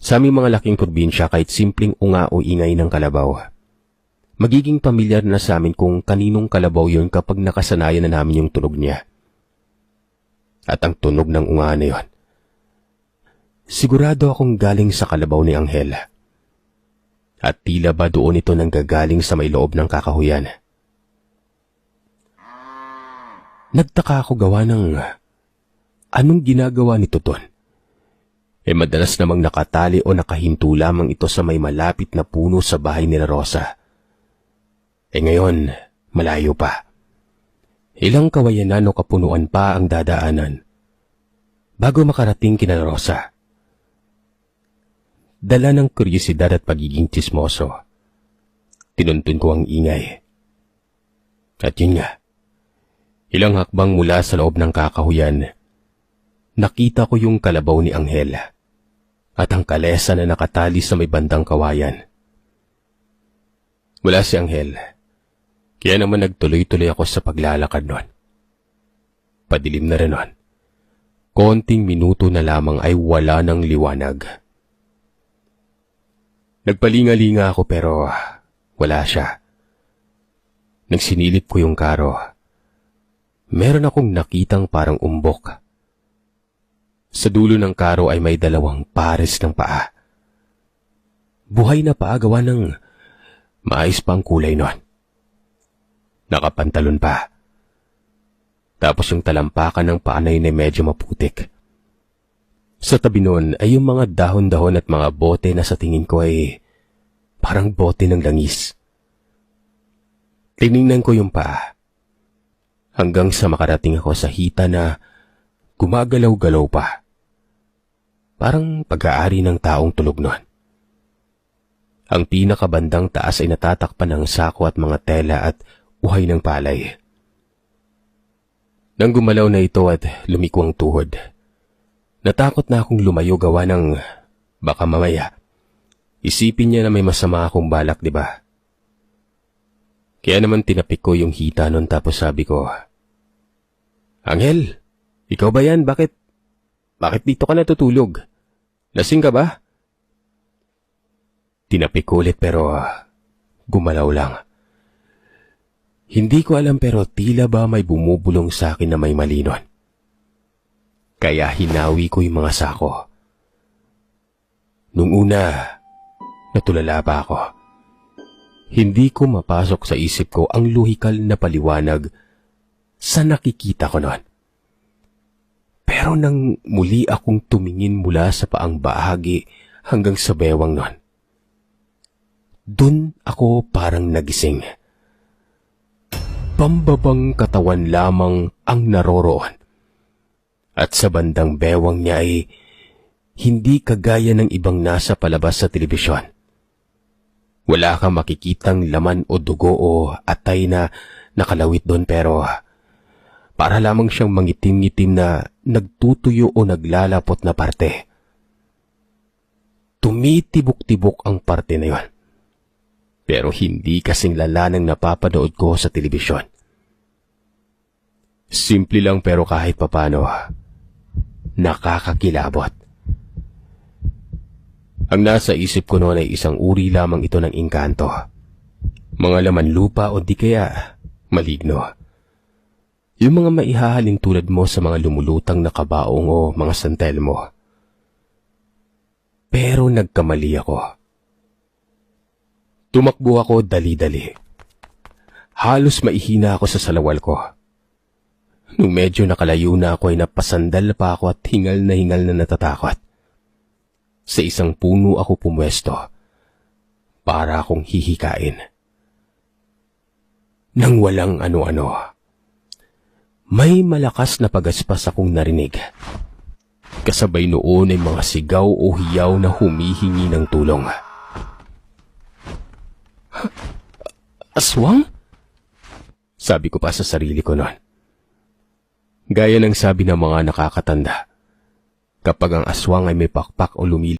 Sa aming mga laking probinsya, kahit simpleng unga o ingay ng kalabaw, magiging pamilyar na sa amin kung kaninong kalabaw yun kapag nakasanayan na namin yung tunog niya. At ang tunog ng unga na yun, sigurado akong galing sa kalabaw ni Anghel. At tila ba doon ito nanggagaling sa may loob ng kakahuyan. Nagtaka ako gawa ng anong ginagawa nito doon. Madalas namang nakatali o nakahinto lamang ito sa may malapit na puno sa bahay nila Rosa. Ngayon, malayo pa. Ilang kawayanan o kapunuan pa ang dadaanan bago makarating kina Rosa. Dala ng kuryosidad at pagiging tsismoso, tinuntun ko ang ingay. At yun nga, ilang hakbang mula sa loob ng kakahuyan, nakita ko yung kalabaw ni Anghel at ang kalesa na nakatali sa may bandang kawayan. Wala si Anghel, kaya naman nagtuloy-tuloy ako sa paglalakad nun. Padilim na rin nun. Konting minuto na lamang ay wala ng liwanag. Nagpalinga-linga ako pero wala siya. Nagsinilip ko yung karo. Meron akong nakitang parang umbok. Sa dulo ng karo ay may dalawang pares ng paa. Buhay na paa, gawa ng maayos pa ang kulay nun. Nakapantalon pa. Tapos yung talampakan ng paa na yun ay medyo maputik. Sa tabi nun ay yung mga dahon-dahon at mga bote na sa tingin ko ay parang bote ng langis. Tiningnan ko yung paa hanggang sa makarating ako sa hita na gumagalaw-galaw pa. Parang pag-aari ng taong tulog nun. Ang pinakabandang taas ay natatakpan ng sako at mga tela at uhay ng palay. Nang gumalaw na ito at lumiko ang tuhod, natakot na akong lumayo gawa ng baka mamaya isipin niya na may masama akong balak, di ba? Kaya naman tinapik ko yung hita nun tapos sabi ko, "Anghel, ikaw ba yan? Bakit dito ka natutulog? Lasing ka ba?" Tinapik ko ulit pero gumalaw lang. Hindi ko alam pero tila ba may bumubulong sa akin na may mali nun. Kaya hinawi ko yung mga sako. Nung una, natulala pa ako. Hindi ko mapasok sa isip ko ang lohikal na paliwanag sa nakikita ko nun. Pero nang muli akong tumingin mula sa paang bahagi hanggang sa bewang nun, dun ako parang nagising. Pambabang katawan lamang ang naroroon. At sa bandang bewang niya ay hindi kagaya ng ibang nasa palabas sa telebisyon. Wala kang makikitang laman o dugo o atay na nakalawit doon pero para lamang siyang mangitim-ngitim na nagtutuyo o naglalapot na parte. Tumitibok-tibok ang parte na yon. Pero hindi kasing lala ng napapanood ko sa telebisyon. Simple lang pero kahit papano, nakakakilabot. Ang nasa isip ko noon ay isang uri lamang ito ng engkanto. Mga laman lupa o di kaya maligno. Yung mga maihahalin tulad mo sa mga lumulutang na kabaong o mga santel mo. Pero nagkamali ako. Tumakbo ako dali-dali. Halos maihina ako sa salawal ko. Nung medyo nakalayo na ako ay napasandal pa ako at hingal na natatakot. Sa isang puno ako pumwesto para akong hihikain. Nang walang ano-ano, may malakas na pagaspas akong narinig. Kasabay noon ay mga sigaw o hiyaw na humihingi ng tulong. Aswang? Sabi ko pa sa sarili ko noon. Gaya ng sabi ng mga nakakatanda, kapag ang aswang ay may pakpak o lumilipad,